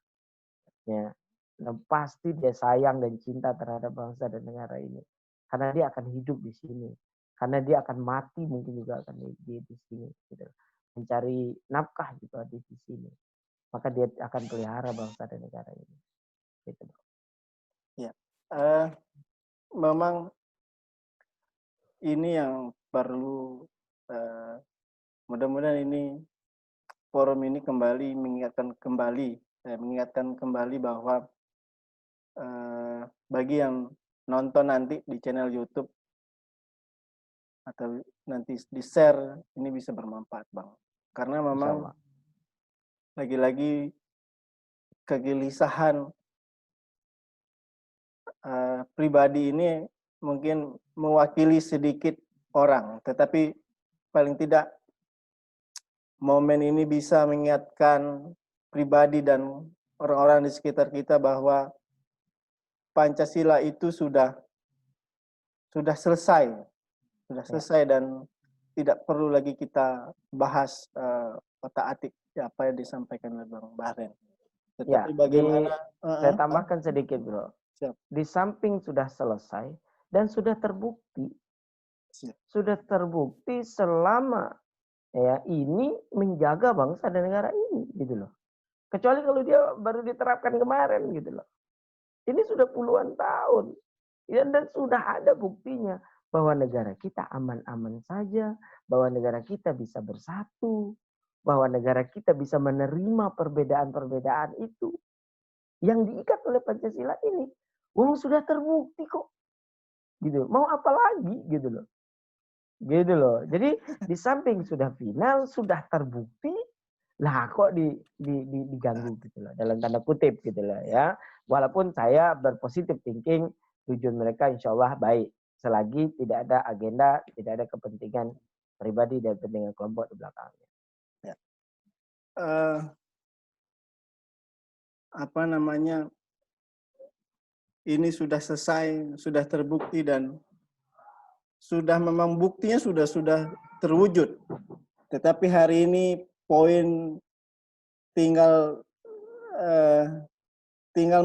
Ya, dan pasti dia sayang dan cinta terhadap bangsa dan negara ini. Karena dia akan hidup di sini. Karena dia akan mati mungkin juga akan di sini. Gitu. Mencari nafkah juga di sini. Maka dia akan pelihara bangsa dan negara ini. Gitu. Ya, memang ini yang perlu, mudah-mudahan ini forum ini kembali mengingatkan kembali bahwa bagi yang nonton nanti di channel YouTube atau nanti di-share, ini bisa bermanfaat, Bang. Karena Insya memang Allah. lagi-lagi kegelisahan pribadi ini mungkin mewakili sedikit orang, tetapi paling tidak momen ini bisa mengingatkan pribadi dan orang-orang di sekitar kita bahwa Pancasila itu sudah selesai, dan tidak perlu lagi kita bahas otak-atik apa yang disampaikan oleh Bang Bahren. Ya, Tetapi bagaimana saya tambahkan sedikit, Bro. Siap. Di samping sudah selesai dan sudah terbukti, selama ya ini menjaga bangsa dan negara ini, gitu loh. Kecuali kalau dia baru diterapkan kemarin, gitu loh. Ini sudah puluhan tahun, ya, dan sudah ada buktinya bahwa negara kita aman-aman saja, bahwa negara kita bisa bersatu, bahwa negara kita bisa menerima perbedaan-perbedaan itu yang diikat oleh Pancasila ini. Wong sudah terbukti kok. Gitu. Mau apa lagi gitu loh. Gitu loh. Jadi di samping sudah final, sudah terbukti, lah kok diganggu gitu loh. Dalam tanda kutip gitu loh ya. Walaupun saya berpositif thinking, tujuan mereka insya Allah baik. Selagi tidak ada agenda, tidak ada kepentingan pribadi dan kepentingan kelompok di belakangnya. Ya. Apa namanya, ini sudah selesai, sudah terbukti, dan sudah memang buktinya sudah terwujud. Tetapi hari ini poin tinggal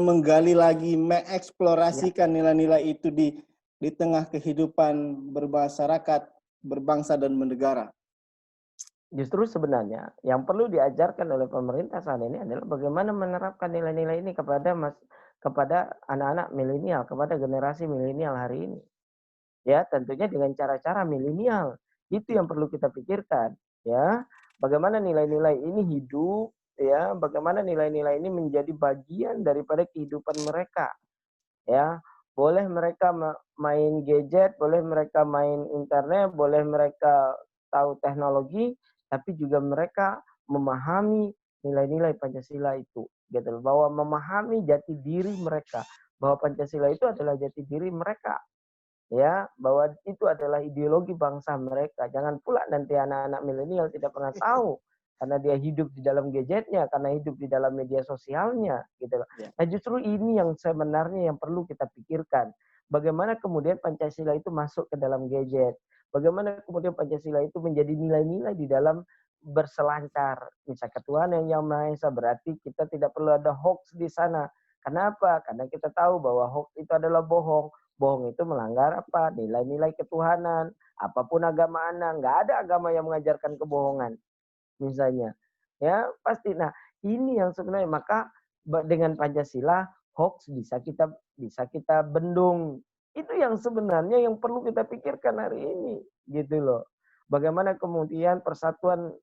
menggali lagi, mengeksplorasikan nilai-nilai itu di tengah kehidupan bermasyarakat, berbangsa dan bernegara. Justru sebenarnya yang perlu diajarkan oleh pemerintah saat ini adalah bagaimana menerapkan nilai-nilai ini kepada anak-anak milenial, kepada generasi milenial hari ini. Ya, tentunya dengan cara-cara milenial. Itu yang perlu kita pikirkan, ya. Bagaimana nilai-nilai ini hidup, ya, bagaimana nilai-nilai ini menjadi bagian daripada kehidupan mereka. Ya, boleh mereka main gadget, boleh mereka main internet, boleh mereka tahu teknologi, tapi juga mereka memahami nilai-nilai Pancasila itu, gitu loh. Bahwa memahami jati diri mereka, bahwa Pancasila itu adalah jati diri mereka, ya, bahwa itu adalah ideologi bangsa mereka. Jangan pula nanti anak-anak milenial tidak pernah tahu karena dia hidup di dalam gadgetnya, karena hidup di dalam media sosialnya, gitu loh. Nah, justru ini yang sebenarnya yang perlu kita pikirkan. Bagaimana kemudian Pancasila itu masuk ke dalam gadget? Bagaimana kemudian Pancasila itu menjadi nilai-nilai di dalam berselancar. Misalnya Tuhan yang Maha Esa, berarti kita tidak perlu ada hoax di sana. Kenapa? Karena kita tahu bahwa hoax itu adalah bohong. Bohong itu melanggar apa? Nilai-nilai ketuhanan. Apapun agama Anda, nggak ada agama yang mengajarkan kebohongan. Misalnya, ya pasti. Nah, ini yang sebenarnya maka dengan Pancasila hoax bisa kita bendung. Itu yang sebenarnya yang perlu kita pikirkan hari ini, gitu loh. Bagaimana kemudian persatuan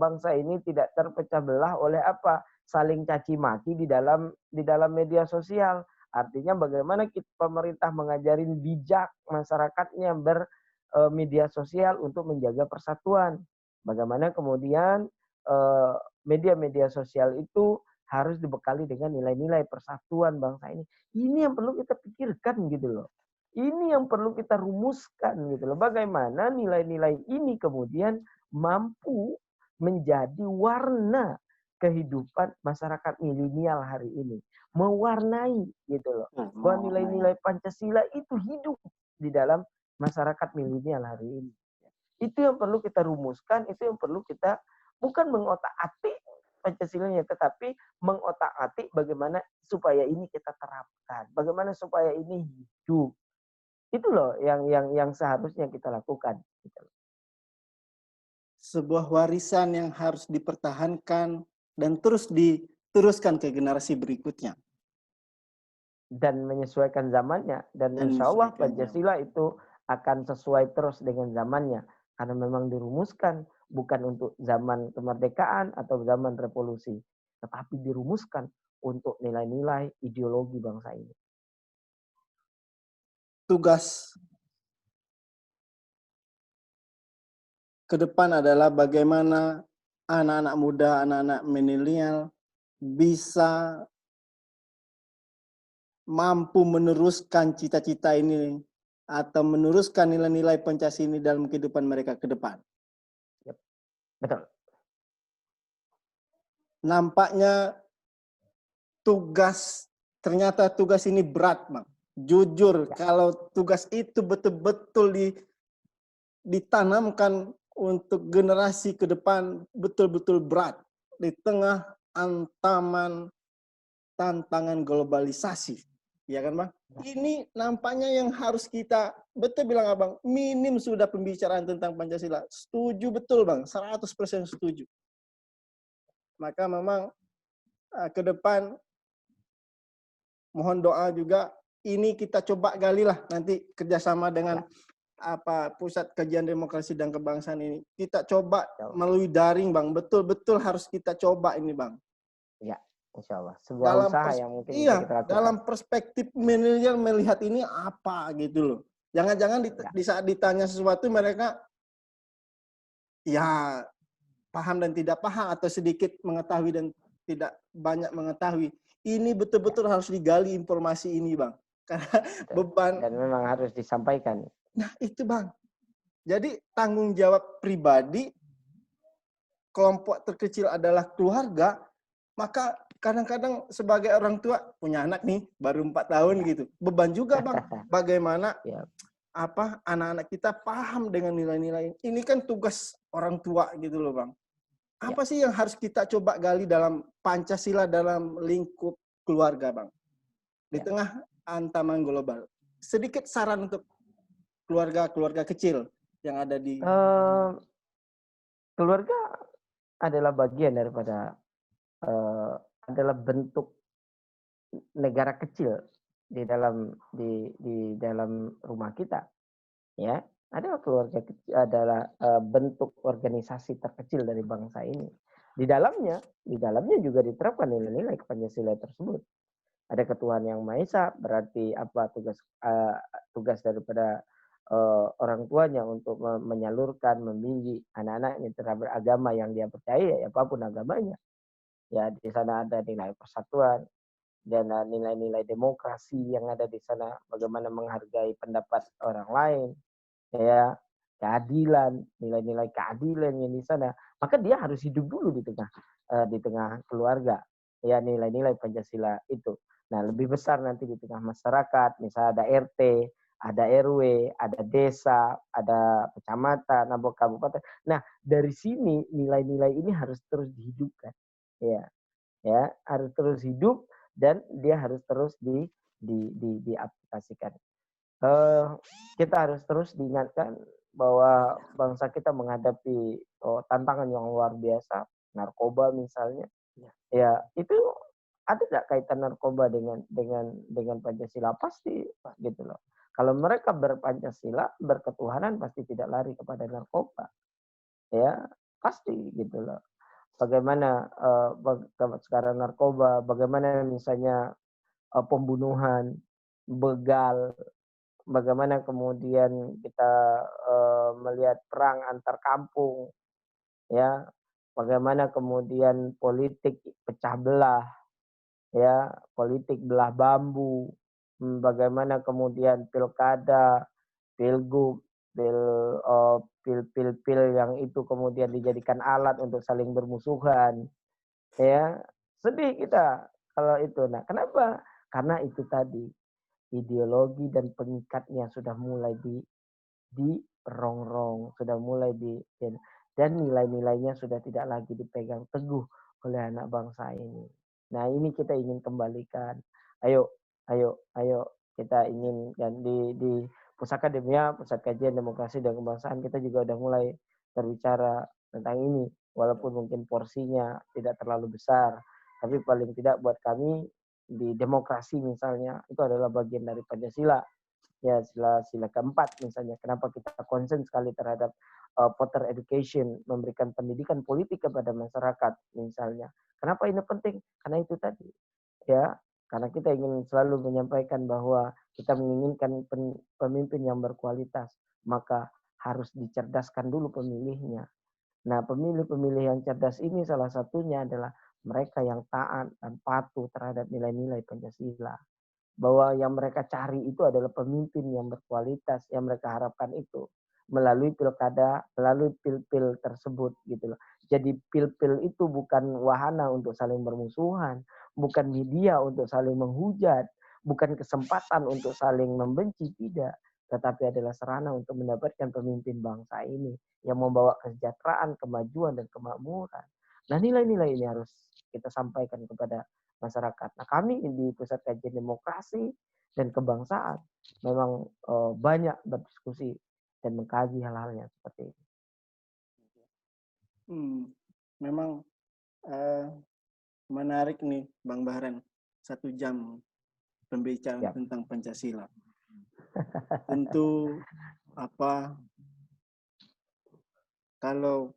bangsa ini tidak terpecah belah oleh apa? Saling caci maki di dalam media sosial. Artinya bagaimana pemerintah mengajarin bijak masyarakatnya bermedia sosial untuk menjaga persatuan. Bagaimana kemudian media-media sosial itu harus dibekali dengan nilai-nilai persatuan bangsa ini. Ini yang perlu kita pikirkan gitu loh. Ini yang perlu kita rumuskan gitu loh. Bagaimana nilai-nilai ini kemudian mampu menjadi warna kehidupan masyarakat milenial hari ini. Mewarnai gitu loh. Bahwa nilai-nilai Pancasila itu hidup di dalam masyarakat milenial hari ini. Itu yang perlu kita rumuskan, itu yang perlu kita bukan mengotak-atik Pancasilanya, tetapi mengotak-atik bagaimana supaya ini kita terapkan, bagaimana supaya ini hidup. Itu loh yang seharusnya kita lakukan. Sebuah warisan yang harus dipertahankan dan terus diteruskan ke generasi berikutnya. Dan menyesuaikan zamannya. Dan insya Allah Pancasila itu akan sesuai terus dengan zamannya. Karena memang dirumuskan bukan untuk zaman kemerdekaan atau zaman revolusi. Tetapi dirumuskan untuk nilai-nilai ideologi bangsa ini. Tugas ke depan adalah bagaimana anak-anak muda, anak-anak milenial bisa mampu meneruskan cita-cita ini atau meneruskan nilai-nilai Pancasila ini dalam kehidupan mereka ke depan. Betul. Nampaknya ternyata tugas ini berat, Bang. Jujur, kalau tugas itu betul-betul ditanamkan untuk generasi ke depan, betul-betul berat di tengah ancaman tantangan globalisasi. Ya kan, Bang? Ini nampaknya yang harus kita, betul bilang Abang, minim sudah pembicaraan tentang Pancasila. Setuju betul, Bang. 100% setuju. Maka memang ke depan mohon doa juga, ini kita coba galilah nanti kerjasama dengan Pusat Kajian Demokrasi dan Kebangsaan ini. Kita coba melalui daring, Bang. Betul-betul harus kita coba ini, Bang. Ya, insya Allah. Sebuah usaha yang mungkin bisa kita lakukan. Dalam perspektif milenial melihat ini apa gitu loh. Jangan-jangan di saat ditanya sesuatu mereka ya paham dan tidak paham atau sedikit mengetahui dan tidak banyak mengetahui. Ini betul-betul harus digali informasi ini, Bang. Karena beban. Dan memang harus disampaikan. Nah, itu, Bang. Jadi tanggung jawab pribadi, kelompok terkecil adalah keluarga, maka kadang-kadang sebagai orang tua, punya anak nih, baru 4 tahun gitu. Beban juga, Bang. Bagaimana anak-anak kita paham dengan nilai-nilai. Ini kan tugas orang tua gitu loh, Bang. Apa sih yang harus kita coba gali dalam Pancasila dalam lingkup keluarga, Bang? Di tengah ancaman global. Sedikit saran untuk keluarga kecil yang ada di... Keluarga adalah bagian daripada, adalah bentuk negara kecil di dalam rumah kita. Ya, adalah keluarga kecil, adalah bentuk organisasi terkecil dari bangsa ini. Di dalamnya juga diterapkan nilai-nilai Pancasila tersebut. Ada ketuhanan yang Maha Esa, berarti apa tugas daripada orang tuanya untuk menyalurkan, membimbing anak-anaknya terhadap agama yang dia percaya, ya apapun agamanya. Ya, di sana ada nilai persatuan dan nilai-nilai demokrasi yang ada di sana, bagaimana menghargai pendapat orang lain, ya, keadilan, nilai-nilai keadilan yang di sana. Maka dia harus hidup dulu di tengah keluarga, ya, nilai-nilai Pancasila itu. Nah, lebih besar nanti di tengah masyarakat, misalnya ada RT, ada RW, ada desa, ada kecamatan, ada kabupaten. Nah, dari sini nilai-nilai ini harus terus dihidupkan. Ya, harus terus hidup dan dia harus terus diaplikasikan. Kita harus terus diingatkan bahwa bangsa kita menghadapi tantangan yang luar biasa, narkoba misalnya. Ya, itu ada nggak kaitan narkoba dengan Pancasila? Pasti, gitu loh. Kalau mereka berpancasila, berketuhanan, pasti tidak lari kepada narkoba. Ya, pasti gitu loh. Bagaimana sekarang narkoba, bagaimana misalnya pembunuhan, begal, bagaimana kemudian kita melihat perang antar kampung, ya, bagaimana kemudian politik pecah belah, ya, politik belah bambu, bagaimana kemudian pilkada, pilgub, pil yang itu kemudian dijadikan alat untuk saling bermusuhan, ya, sedih kita kalau itu. Nah, kenapa? Karena itu tadi ideologi dan pengikatnya sudah mulai dirongrong, sudah mulai dan nilai-nilainya sudah tidak lagi dipegang teguh oleh anak bangsa ini. Nah, ini kita ingin kembalikan. Ayo kita ingin, dan di Pusaka Demia, Pusat Kajian Demokrasi dan Kebangsaan, kita juga udah mulai berbicara tentang ini, walaupun mungkin porsinya tidak terlalu besar, tapi paling tidak buat kami di demokrasi misalnya itu adalah bagian dari Pancasila. Ya, sila keempat misalnya. Kenapa kita concern sekali terhadap voter education, memberikan pendidikan politik kepada masyarakat misalnya. Kenapa ini penting? Karena itu tadi. ya, karena kita ingin selalu menyampaikan bahwa kita menginginkan pemimpin yang berkualitas, maka harus dicerdaskan dulu pemilihnya. Nah, pemilih-pemilih yang cerdas ini salah satunya adalah mereka yang taat dan patuh terhadap nilai-nilai Pancasila. Bahwa yang mereka cari itu adalah pemimpin yang berkualitas, yang mereka harapkan itu melalui pilkada, melalui pil-pil tersebut gitu loh. Jadi pil-pil itu bukan wahana untuk saling bermusuhan, bukan media untuk saling menghujat, bukan kesempatan untuk saling membenci, tidak. Tetapi adalah sarana untuk mendapatkan pemimpin bangsa ini yang membawa kesejahteraan, kemajuan, dan kemakmuran. Nah, nilai-nilai ini harus kita sampaikan kepada masyarakat. Nah, kami di Pusat Kajian Demokrasi dan Kebangsaan memang banyak berdiskusi dan mengkaji hal-hal yang seperti ini. Memang menarik nih Bang Bahren, 1 jam pembicaraan tentang Pancasila. Tentu kalau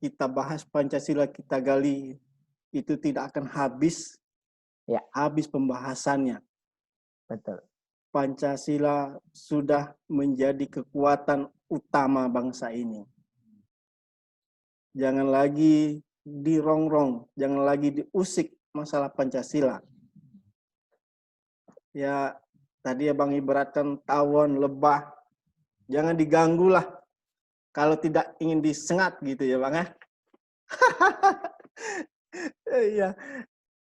kita bahas Pancasila, kita gali, itu tidak akan habis. Habis pembahasannya. Betul. Pancasila sudah menjadi kekuatan utama bangsa ini. Jangan lagi dirongrong, jangan lagi diusik masalah Pancasila. Ya, tadi Bang ibaratkan tawon, lebah, jangan diganggu lah. Kalau tidak ingin disengat gitu ya Bang ya. Iya,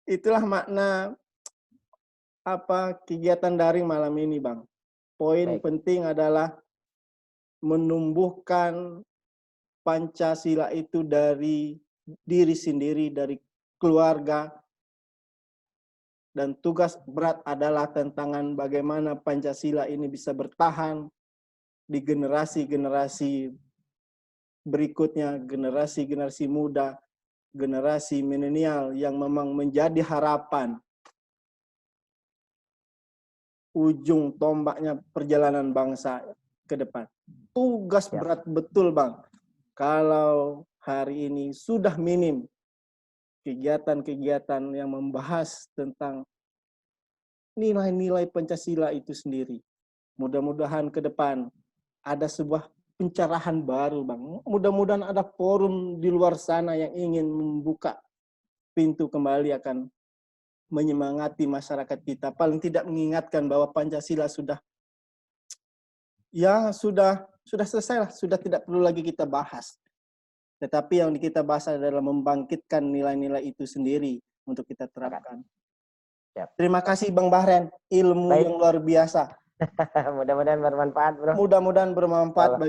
itulah makna kegiatan daring malam ini Bang. Poin penting adalah menumbuhkan Pancasila itu dari diri sendiri, dari keluarga. Dan tugas berat adalah tantangan bagaimana Pancasila ini bisa bertahan di generasi-generasi berikutnya, generasi-generasi muda, generasi milenial yang memang menjadi harapan ujung tombaknya perjalanan bangsa ke depan. Tugas berat betul Bang. Kalau hari ini sudah minim kegiatan-kegiatan yang membahas tentang nilai-nilai Pancasila itu sendiri. Mudah-mudahan ke depan ada sebuah pencerahan baru Bang. Mudah-mudahan ada forum di luar sana yang ingin membuka pintu kembali akan menyemangati masyarakat kita. Paling tidak mengingatkan bahwa Pancasila sudah selesai lah, sudah tidak perlu lagi kita bahas. Tetapi yang kita bahas adalah membangkitkan nilai-nilai itu sendiri untuk kita terapkan. Terima kasih Bang Bahren, ilmu yang luar biasa. Mudah-mudahan bermanfaat, Bro. Mudah-mudahan bermanfaat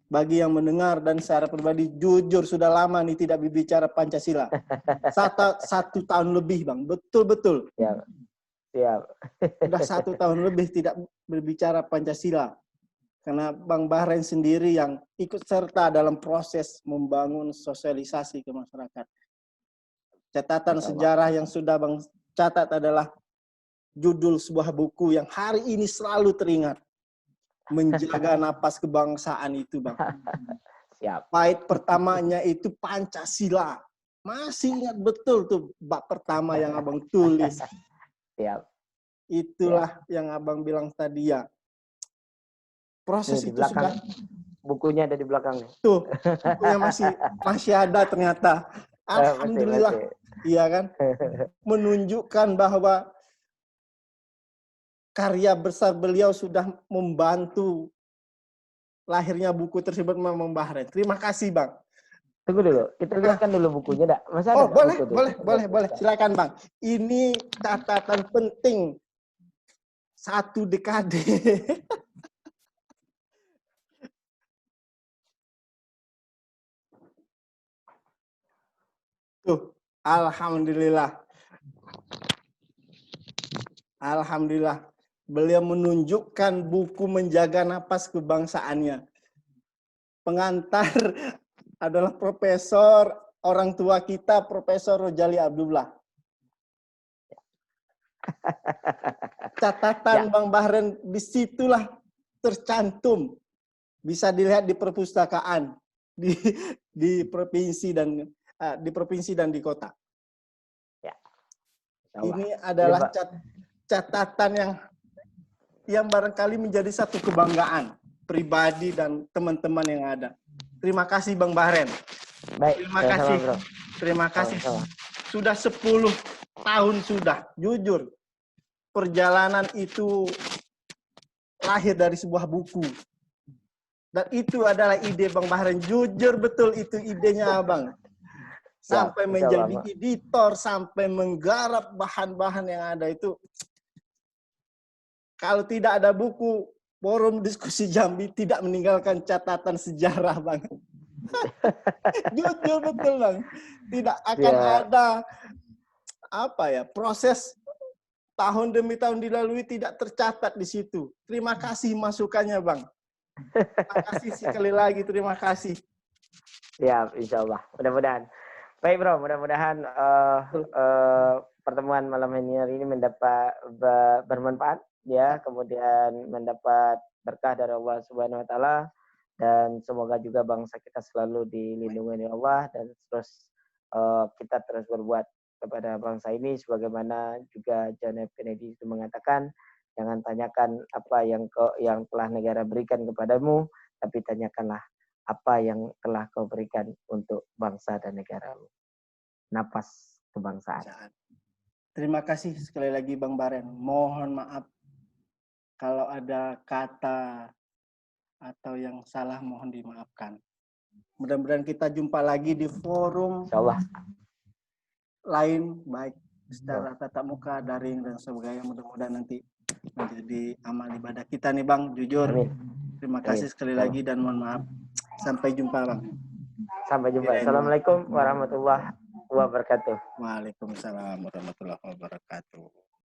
bagi yang mendengar, dan secara pribadi jujur sudah lama nih tidak berbicara Pancasila. 1 tahun lebih Bang, betul-betul. Siap. Sudah 1 tahun lebih tidak berbicara Pancasila. Karena Bang Bahren sendiri yang ikut serta dalam proses membangun sosialisasi ke masyarakat. Catatan sejarah yang sudah Bang catat adalah judul sebuah buku yang hari ini selalu teringat. Menjaga napas kebangsaan itu Bang. Siap. Bait pertamanya itu Pancasila. Masih ingat betul tuh bab pertama yang Abang tulis. Siap. Itulah yang Abang bilang tadi ya. Proses itu sudah. Bukunya ada di belakang. Tuh, bukunya masih ada ternyata. Alhamdulillah. Iya kan? Menunjukkan bahwa karya besar beliau sudah membantu lahirnya buku tersebut Bang Bahren. Terima kasih Bang. Tunggu dulu, kita lihatkan dulu bukunya, dak. Masa ada boleh. Silakan Bang. Ini catatan penting 1 dekade. Tuh, alhamdulillah. Alhamdulillah. Beliau menunjukkan buku Menjaga Napas Kebangsaannya. Pengantar adalah profesor, orang tua kita, Profesor Rojali Abdullah. Catatan Bang Bahren disitulah tercantum. Bisa dilihat di perpustakaan, di provinsi dan di kota. Ini adalah catatan yang barangkali menjadi satu kebanggaan pribadi dan teman-teman yang ada. Terima kasih Bang Bahren. Baik, terima kasih. Bro. Terima kasih. Sama-sama. Sudah 10 tahun sudah. Jujur, perjalanan itu lahir dari sebuah buku. Dan itu adalah ide Bang Bahren. Jujur betul itu idenya Abang. Sampai menjadi editor, sampai menggarap bahan-bahan yang ada itu. Kalau tidak ada buku, Forum Diskusi Jambi tidak meninggalkan catatan sejarah, Bang. Jujur betul, Bang. Tidak akan ada proses tahun demi tahun dilalui tidak tercatat di situ. Terima kasih masukannya, Bang. Terima kasih sekali lagi, terima kasih. Ya, insya Allah. Mudah-mudahan. Baik, Bro. Mudah-mudahan pertemuan malam ini mendapat bermanfaat, ya. Kemudian mendapat berkah dari Allah Subhanahu Wa Taala, dan semoga juga bangsa kita selalu dilindungi oleh Allah, dan terus kita terus berbuat kepada bangsa ini sebagaimana juga John F. Kennedy itu mengatakan, jangan tanyakan apa yang telah negara berikan kepadamu, tapi tanyakanlah apa yang telah kau berikan untuk bangsa dan negaramu. Napas kebangsaan. Terima kasih sekali lagi Bang Bahren. Mohon maaf kalau ada kata atau yang salah, mohon dimaafkan. Mudah-mudahan kita jumpa lagi di forum lain, baik secara tatap muka, daring, dan sebagainya. Mudah-mudahan nanti menjadi amal ibadah kita nih Bang. Jujur. Amin. Terima kasih sekali lagi dan mohon maaf. Sampai jumpa Bang. Sampai jumpa. Assalamualaikum warahmatullahi wabarakatuh. Waalaikumsalam warahmatullahi wabarakatuh.